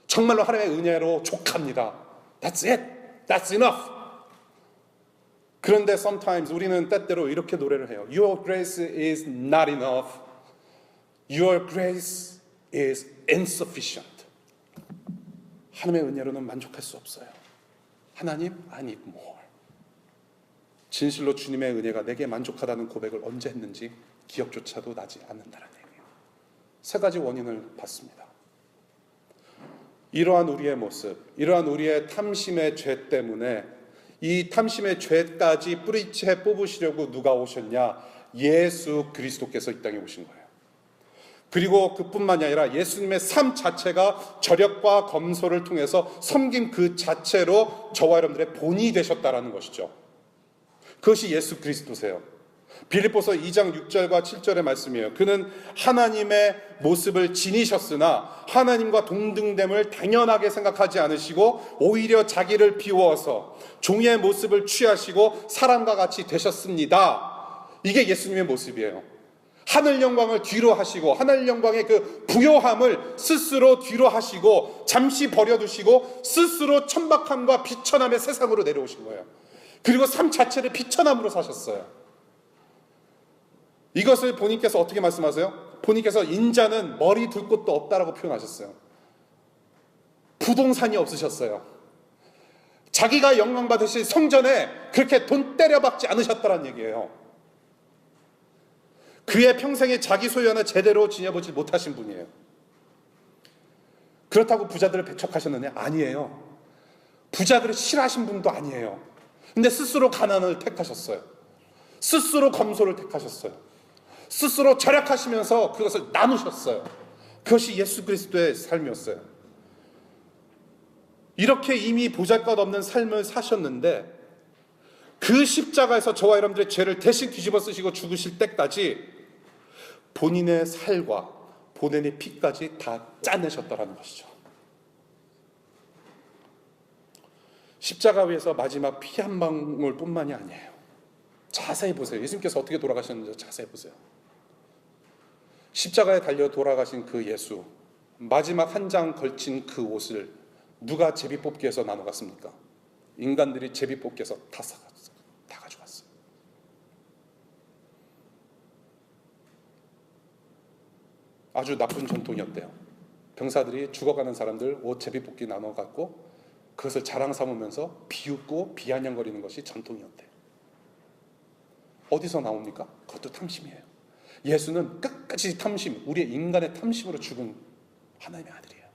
정말로 하나님의 은혜로 족합니다. That's it. That's enough. 그런데 sometimes 우리는 때때로 이렇게 노래를 해요. Your grace is not enough. Your grace is insufficient. 하나님의 은혜로는 만족할 수 없어요. 하나님, I need more. 진실로 주님의 은혜가 내게 만족하다는 고백을 언제 했는지 기억조차도 나지 않는다는 얘기예요. 세 가지 원인을 봤습니다. 이러한 우리의 모습, 이러한 우리의 탐심의 죄 때문에 이 탐심의 죄까지 뿌리채 뽑으시려고 누가 오셨냐? 예수 그리스도께서 이 땅에 오신 거예요. 그리고 그뿐만이 아니라 예수님의 삶 자체가 절약과 검소를 통해서 섬김 그 자체로 저와 여러분들의 본이 되셨다라는 것이죠. 그것이 예수 그리스도세요. 빌립보서 2장 6절과 7절의 말씀이에요. 그는 하나님의 모습을 지니셨으나 하나님과 동등됨을 당연하게 생각하지 않으시고 오히려 자기를 비워서 종의 모습을 취하시고 사람과 같이 되셨습니다. 이게 예수님의 모습이에요. 하늘 영광을 뒤로 하시고 하늘 영광의 그 부요함을 스스로 뒤로 하시고 잠시 버려두시고 스스로 천박함과 비천함의 세상으로 내려오신 거예요. 그리고 삶 자체를 비천함으로 사셨어요. 이것을 본인께서 어떻게 말씀하세요? 본인께서 인자는 머리 둘 곳도 없다라고 표현하셨어요. 부동산이 없으셨어요. 자기가 영광 받으실 성전에 그렇게 돈 때려박지 않으셨다는 얘기예요. 그의 평생에 자기 소유 하나 제대로 지녀보지 못하신 분이에요. 그렇다고 부자들을 배척하셨느냐? 아니에요. 부자들을 싫어하신 분도 아니에요. 근데 스스로 가난을 택하셨어요. 스스로 검소를 택하셨어요. 스스로 절약하시면서 그것을 나누셨어요. 그것이 예수 그리스도의 삶이었어요. 이렇게 이미 보잘것없는 삶을 사셨는데 그 십자가에서 저와 여러분들의 죄를 대신 뒤집어 쓰시고 죽으실 때까지 본인의 살과 본인의 피까지 다 짜내셨다라는 것이죠. 십자가 위에서 마지막 피 한 방울뿐만이 아니에요. 자세히 보세요. 예수님께서 어떻게 돌아가셨는지 자세히 보세요. 십자가에 달려 돌아가신 그 예수, 마지막 한 장 걸친 그 옷을 누가 제비뽑기에서 나눠갔습니까? 인간들이 제비뽑기에서 다 가져갔어요. 아주 나쁜 전통이었대요. 병사들이 죽어가는 사람들 옷 제비뽑기 나눠갖고 그것을 자랑 삼으면서 비웃고 비아냥거리는 것이 전통이었대요. 어디서 나옵니까? 그것도 탐심이에요. 예수는 끝까지 탐심, 우리의 인간의 탐심으로 죽은 하나님의 아들이에요.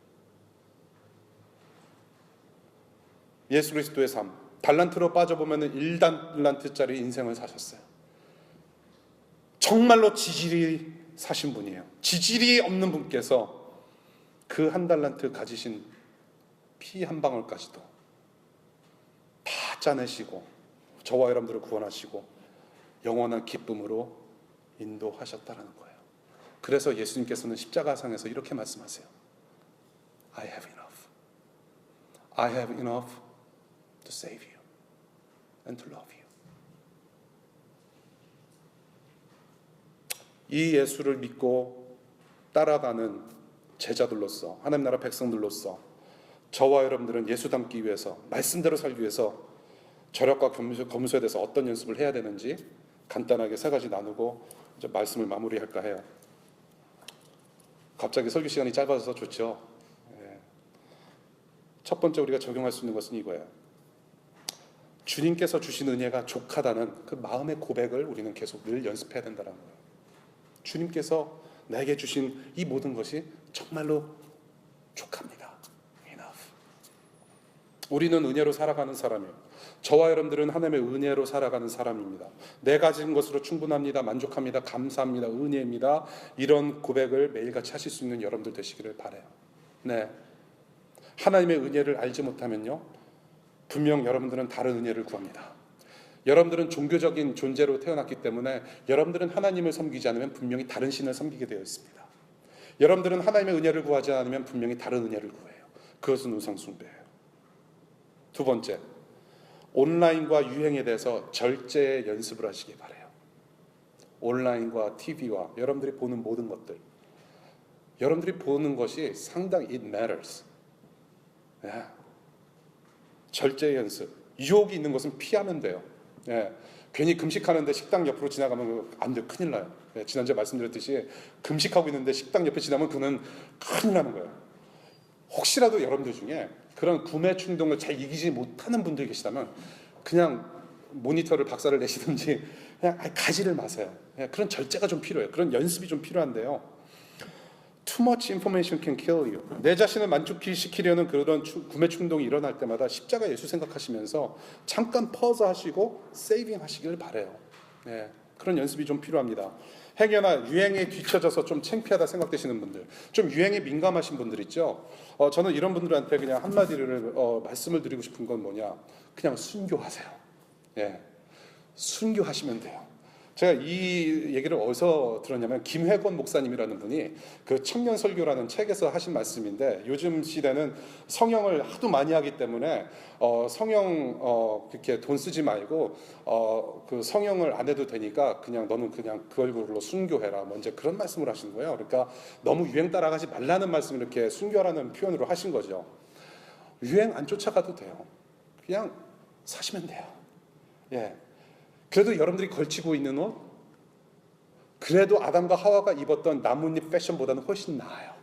예수 그리스도의 삶, 달란트로 빠져보면 1달란트짜리 인생을 사셨어요. 정말로 지질이 사신 분이에요. 지질이 없는 분께서 그 1달란트 가지신 피 한 방울까지도 다 짜내시고 저와 여러분들을 구원하시고 영원한 기쁨으로 인도하셨다는 거예요. 그래서 예수님께서는 십자가상에서 이렇게 말씀하세요. I have enough. I have enough to save you and to love you. 이 예수를 믿고 따라가는 제자들로서 하나님 나라 백성들로서 저와 여러분들은 예수 닮기 위해서 말씀대로 살기 위해서 절약과 검소에 대해서 어떤 연습을 해야 되는지 간단하게 3가지 나누고 이제 말씀을 마무리할까 해요. 갑자기 설교 시간이 짧아져서 좋죠. 첫 번째 우리가 적용할 수 있는 것은 이거예요. 주님께서 주신 은혜가 족하다는 그 마음의 고백을 우리는 계속 늘 연습해야 된다는 거예요. 주님께서 내게 주신 이 모든 것이 정말로 족합니다. 우리는 은혜로 살아가는 사람이에요. 저와 여러분들은 하나님의 은혜로 살아가는 사람입니다. 내 가진 것으로 충분합니다. 만족합니다. 감사합니다. 은혜입니다. 이런 고백을 매일같이 하실 수 있는 여러분들 되시기를 바라요. 네. 하나님의 은혜를 알지 못하면요, 분명 여러분들은 다른 은혜를 구합니다. 여러분들은 종교적인 존재로 태어났기 때문에 여러분들은 하나님을 섬기지 않으면 분명히 다른 신을 섬기게 되어 있습니다. 여러분들은 하나님의 은혜를 구하지 않으면 분명히 다른 은혜를 구해요. 그것은 우상숭배예요. 두 번째, 온라인과 유행에 대해서 절제의 연습을 하시기 바라요. 온라인과 TV와 여러분들이 보는 모든 것들, 여러분들이 보는 것이 상당히 it matters. 절제의 연습. 유혹이 있는 것은 피하면 돼요. 괜히 금식하는데 식당 옆으로 지나가면 안 돼, 큰일 나요. 지난주에 말씀드렸듯이 금식하고 있는데 식당 옆에 지나면 그는 큰일 나는 거예요. 혹시라도 여러분들 중에 그런 구매 충동을 잘 이기지 못하는 분들이 계시다면 그냥 모니터를 박살을 내시든지 그냥 가지를 마세요. 그런 절제가 좀 필요해요. 그런 연습이 좀 필요한데요. Too much information can kill you. 내 자신을 만족시키려는 그런 구매 충동이 일어날 때마다 십자가 예수 생각하시면서 잠깐 퍼즈 하시고 세이빙 하시길 바라요. 그런 연습이 좀 필요합니다. 행여나 유행에 뒤처져서 좀 창피하다 생각되시는 분들, 좀 유행에 민감하신 분들 있죠. 저는 이런 분들한테 그냥 한마디를 말씀을 드리고 싶은 건 뭐냐, 그냥 순교하세요. 순교하시면 돼요. 제가 이 얘기를 어디서 들었냐면 김회권 목사님이라는 분이 그 청년 설교라는 책에서 하신 말씀인데, 요즘 시대는 성형을 하도 많이 하기 때문에 성형 그렇게 돈 쓰지 말고 그 성형을 안 해도 되니까 그냥 너는 그냥 그 얼굴로 순교해라, 먼저 그런 말씀을 하신 거예요. 그러니까 너무 유행 따라가지 말라는 말씀을 이렇게 순교라는 표현으로 하신 거죠. 유행 안 쫓아가도 돼요. 그냥 사시면 돼요. 그래도 여러분들이 걸치고 있는 옷, 그래도 아담과 하와가 입었던 나뭇잎 패션보다는 훨씬 나아요.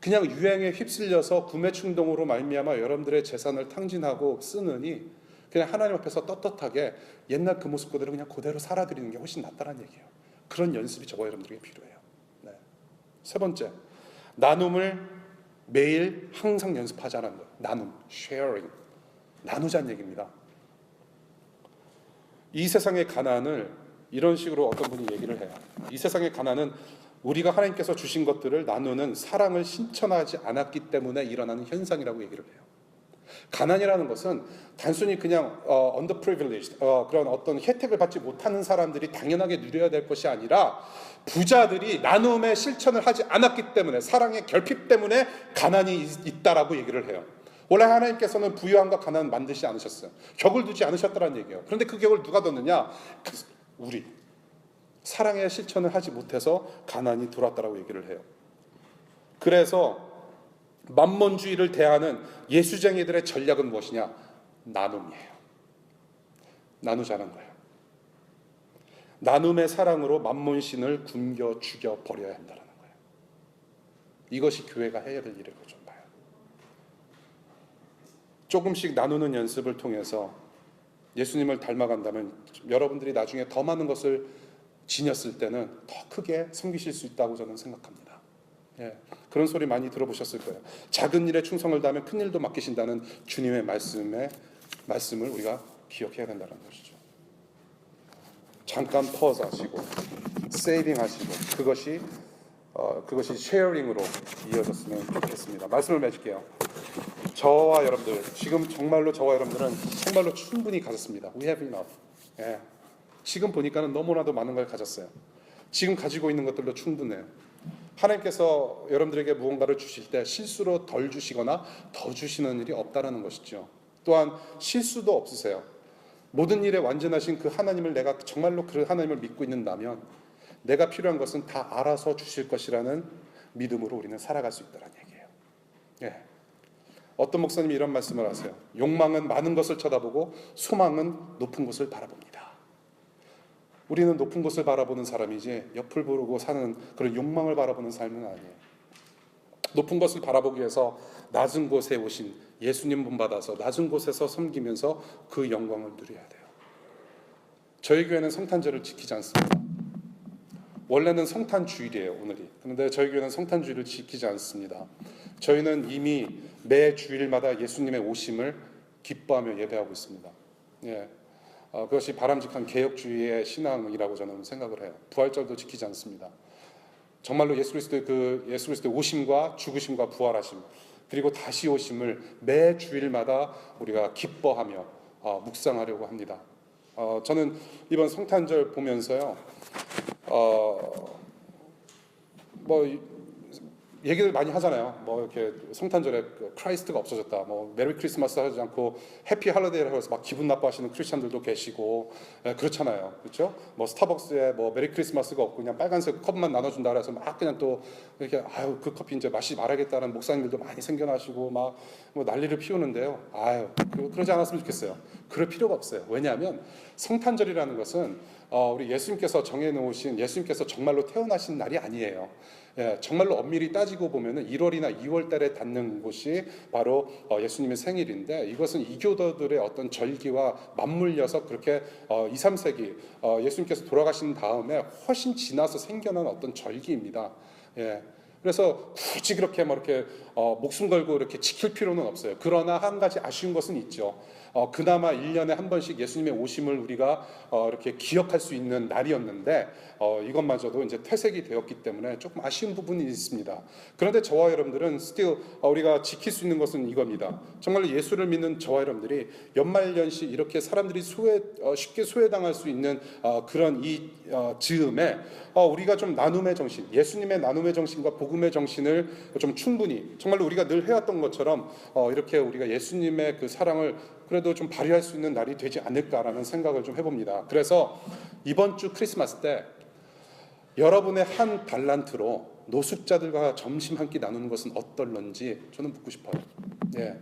그냥 유행에 휩쓸려서 구매 충동으로 말미암아 여러분들의 재산을 탕진하고 쓰느니 그냥 하나님 앞에서 떳떳하게 옛날 그 모습 그대로 그냥 그대로 살아드리는 게 훨씬 낫다는 얘기예요. 그런 연습이 저와 여러분들에게 필요해요. 세 번째, 나눔을 매일 항상 연습하자는 거예요. 나눔, sharing, 나누자는 얘기입니다. 이 세상의 가난을 이런 식으로 어떤 분이 얘기를 해요. 이 세상의 가난은 우리가 하나님께서 주신 것들을 나누는 사랑을 실천하지 않았기 때문에 일어나는 현상이라고 얘기를 해요. 가난이라는 것은 단순히 그냥 underprivileged 그런 어떤 혜택을 받지 못하는 사람들이 당연하게 누려야 될 것이 아니라 부자들이 나눔의 실천을 하지 않았기 때문에, 사랑의 결핍 때문에 가난이 있다라고 얘기를 해요. 원래 하나님께서는 부유함과 가난은 만드지 않으셨어요. 격을 두지 않으셨다는 얘기예요. 그런데 그 격을 누가 뒀느냐? 우리 사랑의 실천을 하지 못해서 가난이 들어왔다라고 얘기를 해요. 그래서 만몬주의를 대하는 예수쟁이들의 전략은 무엇이냐? 나눔이에요. 나누자는 거예요. 나눔의 사랑으로 만몬신을 굶겨 죽여 버려야 한다는 거예요. 이것이 교회가 해야 될 일이라고 좀 봐요. 조금씩 나누는 연습을 통해서 예수님을 닮아간다면 여러분들이 나중에 더 많은 것을 지녔을 때는 더 크게 섬기실 수 있다고 저는 생각합니다. 예, 그런 소리 많이 들어보셨을 거예요. 작은 일에 충성을 다하면 큰 일도 맡기신다는 주님의 말씀을 우리가 기억해야 된다는 것이죠. 잠깐 퍼즈 하시고 세이빙 하시고 그것이 쉐어링으로 이어졌으면 좋겠습니다. 말씀을 맺을게요. 저와 여러분들, 지금 정말로 저와 여러분들은 정말로 충분히 가졌습니다. We have enough. 예. 지금 보니까는 너무나도 많은 걸 가졌어요. 지금 가지고 있는 것들도 충분해요. 하나님께서 여러분들에게 무언가를 주실 때 실수로 덜 주시거나 더 주시는 일이 없다라는 것이죠. 또한 실수도 없으세요. 모든 일에 완전하신 그 하나님을, 내가 정말로 그 하나님을 믿고 있는다면 내가 필요한 것은 다 알아서 주실 것이라는 믿음으로 우리는 살아갈 수 있다는 얘기예요. 예. 어떤 목사님이 이런 말씀을 하세요. 욕망은 많은 것을 쳐다보고 소망은 높은 곳을 바라봅니다. 우리는 높은 곳을 바라보는 사람이지 옆을 보고 사는 그런 욕망을 바라보는 삶은 아니에요. 높은 것을 바라보기 위해서 낮은 곳에 오신 예수님 본받아서 낮은 곳에서 섬기면서 그 영광을 누려야 돼요. 저희 교회는 성탄절을 지키지 않습니다. 원래는 성탄주일이에요, 오늘이. 그런데 저희 교회는 성탄주일을 지키지 않습니다. 저희는 이미 매 주일마다 예수님의 오심을 기뻐하며 예배하고 있습니다. 예. 그것이 바람직한 개혁주의의 신앙이라고 저는 생각을 해요. 부활절도 지키지 않습니다. 정말로 예수 그리스도의 오심과 죽으심과 부활하심, 그리고 다시 오심을 매 주일마다 우리가 기뻐하며 묵상하려고 합니다. 저는 이번 성탄절 보면서요, 얘기를 많이 하잖아요. 이렇게 성탄절에 크라이스트가 없어졌다, 메리 크리스마스 하지 않고 해피 할리데이라고 해서 막 기분 나빠하시는 크리스찬들도 계시고, 그렇잖아요, 그렇죠? 스타벅스에 메리 크리스마스가 없고 그냥 빨간색 컵만 나눠준다 그래서 막 그냥 또 이렇게 그 커피 이제 마시지 말아야겠다는 목사님들도 많이 생겨나시고 막 난리를 피우는데요. 그러지 않았으면 좋겠어요. 그럴 필요가 없어요. 왜냐하면 성탄절이라는 것은 우리 예수님께서 정해놓으신, 예수님께서 정말로 태어나신 날이 아니에요. 예, 정말로 엄밀히 따지고 보면은 1월이나 2월 달에 닿는 곳이 바로 예수님의 생일인데, 이것은 이교도들의 어떤 절기와 맞물려서 그렇게 2, 3세기 예수님께서 돌아가신 다음에 훨씬 지나서 생겨난 어떤 절기입니다. 예. 그래서 굳이 그렇게 이렇게 목숨 걸고 이렇게 지킬 필요는 없어요. 그러나 한 가지 아쉬운 것은 있죠. 그나마 1년에 한 번씩 예수님의 오심을 우리가 이렇게 기억할 수 있는 날이었는데, 이것마저도 이제 퇴색이 되었기 때문에 조금 아쉬운 부분이 있습니다. 그런데 저와 여러분들은 still 우리가 지킬 수 있는 것은 이겁니다. 정말로 예수를 믿는 저와 여러분들이 연말연시 이렇게 사람들이 쉽게 소외당할 수 있는 그런 이 즈음에 우리가 좀 나눔의 정신, 예수님의 나눔의 정신과 복음의 정신을 좀 충분히, 정말로 우리가 늘 해왔던 것처럼 이렇게 우리가 예수님의 그 사랑을 그래도 좀 발휘할 수 있는 날이 되지 않을까라는 생각을 좀 해봅니다. 그래서 이번 주 크리스마스 때 여러분의 한 달란트로 노숙자들과 점심 한 끼 나누는 것은 어떨런지 저는 묻고 싶어요. 예.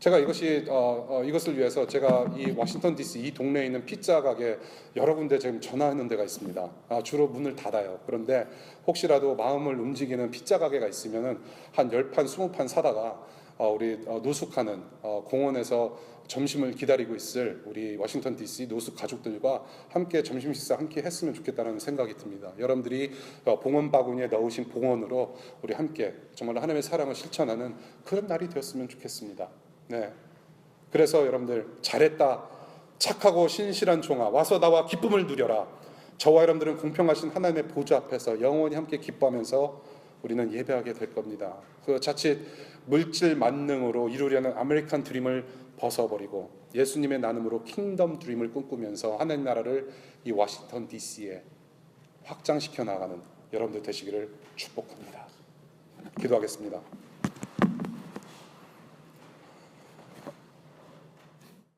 제가 이것을 위해서 제가 이 워싱턴 DC 이 동네에 있는 피자 가게 여러 군데 지금 전화하는 데가 있습니다. 주로 문을 닫아요. 그런데 혹시라도 마음을 움직이는 피자 가게가 있으면은 한 10판, 20판 사다가 우리 노숙하는 공원에서 점심을 기다리고 있을 우리 워싱턴 DC 노숙 가족들과 함께 점심 식사 함께 했으면 좋겠다는 생각이 듭니다. 여러분들이 봉헌 바구니에 넣으신 봉헌으로 우리 함께 정말 하나님의 사랑을 실천하는 그런 날이 되었으면 좋겠습니다. 네. 그래서 여러분들 잘했다. 착하고 신실한 종아 와서 나와 기쁨을 누려라. 저와 여러분들은 공평하신 하나님의 보좌 앞에서 영원히 함께 기뻐하면서 우리는 예배하게 될 겁니다. 그 자칫 물질 만능으로 이루려는 아메리칸 드림을 벗어버리고 예수님의 나눔으로 킹덤 드림을 꿈꾸면서 하나님 나라를 이 워싱턴 DC에 확장시켜 나가는 여러분들 되시기를 축복합니다. 기도하겠습니다.